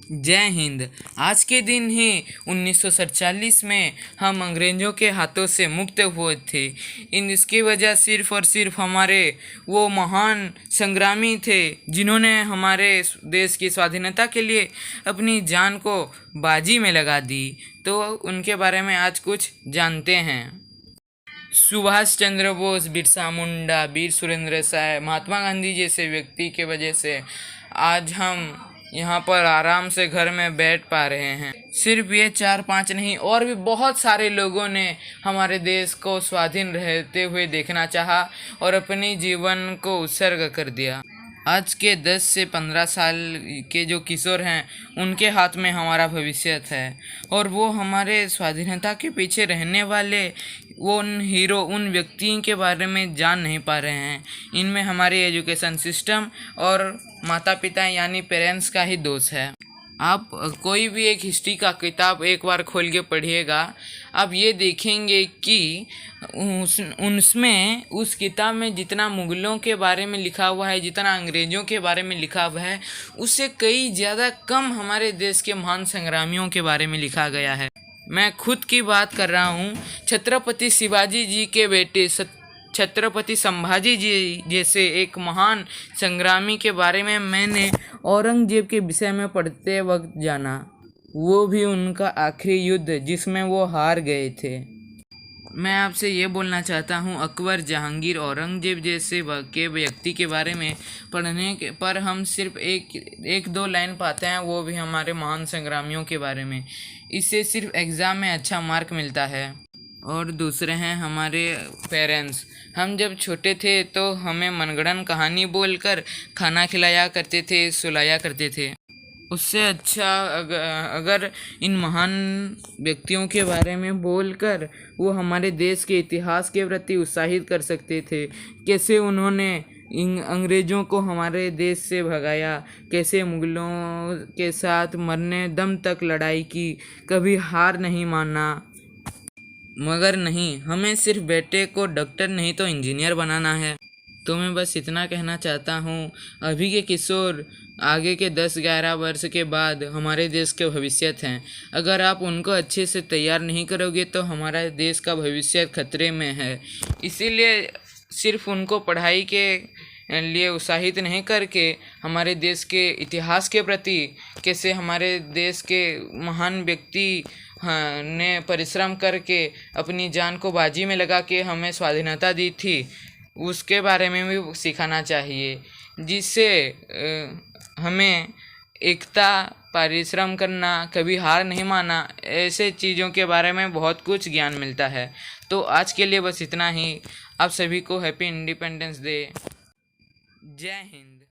जय हिंद। आज के दिन ही 1947 में हम अंग्रेज़ों के हाथों से मुक्त हुए थे। इसकी वजह सिर्फ़ और सिर्फ हमारे वो महान संग्रामी थे जिन्होंने हमारे देश की स्वाधीनता के लिए अपनी जान को बाजी में लगा दी। तो उनके बारे में आज कुछ जानते हैं। सुभाष चंद्र बोस, बिरसा मुंडा, वीर सुरेंद्र साय, महात्मा गांधी जैसे व्यक्ति के वजह से आज हम यहाँ पर आराम से घर में बैठ पा रहे हैं। सिर्फ ये 4-5 नहीं, और भी बहुत सारे लोगों ने हमारे देश को स्वाधीन रहते हुए देखना चाहा और अपनी जीवन को उत्सर्ग कर दिया। आज के 10 से 15 साल के जो किशोर हैं उनके हाथ में हमारा भविष्य है, और वो हमारे स्वाधीनता के पीछे रहने वाले वो उन हीरो, उन व्यक्तियों के बारे में जान नहीं पा रहे हैं। इनमें हमारे एजुकेशन सिस्टम और माता पिता यानी पेरेंट्स का ही दोष है। आप कोई भी एक हिस्ट्री का किताब एक बार खोल के पढ़िएगा, आप ये देखेंगे कि उस किताब में जितना मुग़लों के बारे में लिखा हुआ है, जितना अंग्रेज़ों के बारे में लिखा हुआ है, उससे कई ज़्यादा कम हमारे देश के महान संग्रामियों के बारे में लिखा गया है। मैं खुद की बात कर रहा हूँ। छत्रपति शिवाजी जी के बेटे छत्रपति संभाजी जी जैसे एक महान संग्रामी के बारे में मैंने औरंगजेब के विषय में पढ़ते वक्त जाना, वो भी उनका आखिरी युद्ध जिसमें वो हार गए थे। मैं आपसे ये बोलना चाहता हूँ, अकबर, जहांगीर, औरंगजेब जैसे के व्यक्ति के बारे में पढ़ने के पर हम सिर्फ एक दो लाइन पाते हैं, वो भी हमारे महान संग्रामियों के बारे में। इससे सिर्फ एग्ज़ाम में अच्छा मार्क मिलता है। और दूसरे हैं हमारे पेरेंट्स। हम जब छोटे थे तो हमें मनगढ़ंत कहानी बोलकर खाना खिलाया करते थे, सुलाया करते थे। उससे अच्छा अगर इन महान व्यक्तियों के बारे में बोलकर वो हमारे देश के इतिहास के प्रति उत्साहित कर सकते थे। कैसे उन्होंने इन अंग्रेज़ों को हमारे देश से भगाया, कैसे मुग़लों के साथ मरने दम तक लड़ाई की, कभी हार नहीं माना। मगर नहीं, हमें सिर्फ बेटे को डॉक्टर नहीं तो इंजीनियर बनाना है। तो मैं बस इतना कहना चाहता हूँ, अभी के किशोर आगे के 10-11 वर्ष के बाद हमारे देश के भविष्य हैं। अगर आप उनको अच्छे से तैयार नहीं करोगे तो हमारा देश का भविष्य खतरे में है। इसीलिए सिर्फ उनको पढ़ाई के लिए उत्साहित नहीं करके हमारे देश के इतिहास के प्रति, कैसे हमारे देश के महान व्यक्ति ने परिश्रम करके अपनी जान को बाजी में लगा के हमें स्वाधीनता दी थी, उसके बारे में भी सिखाना चाहिए, जिससे हमें एकता, परिश्रम करना, कभी हार नहीं माना, ऐसे चीज़ों के बारे में बहुत कुछ ज्ञान मिलता है। तो आज के लिए बस इतना ही। आप सभी को हैप्पी इंडिपेंडेंस डे। जय हिंद।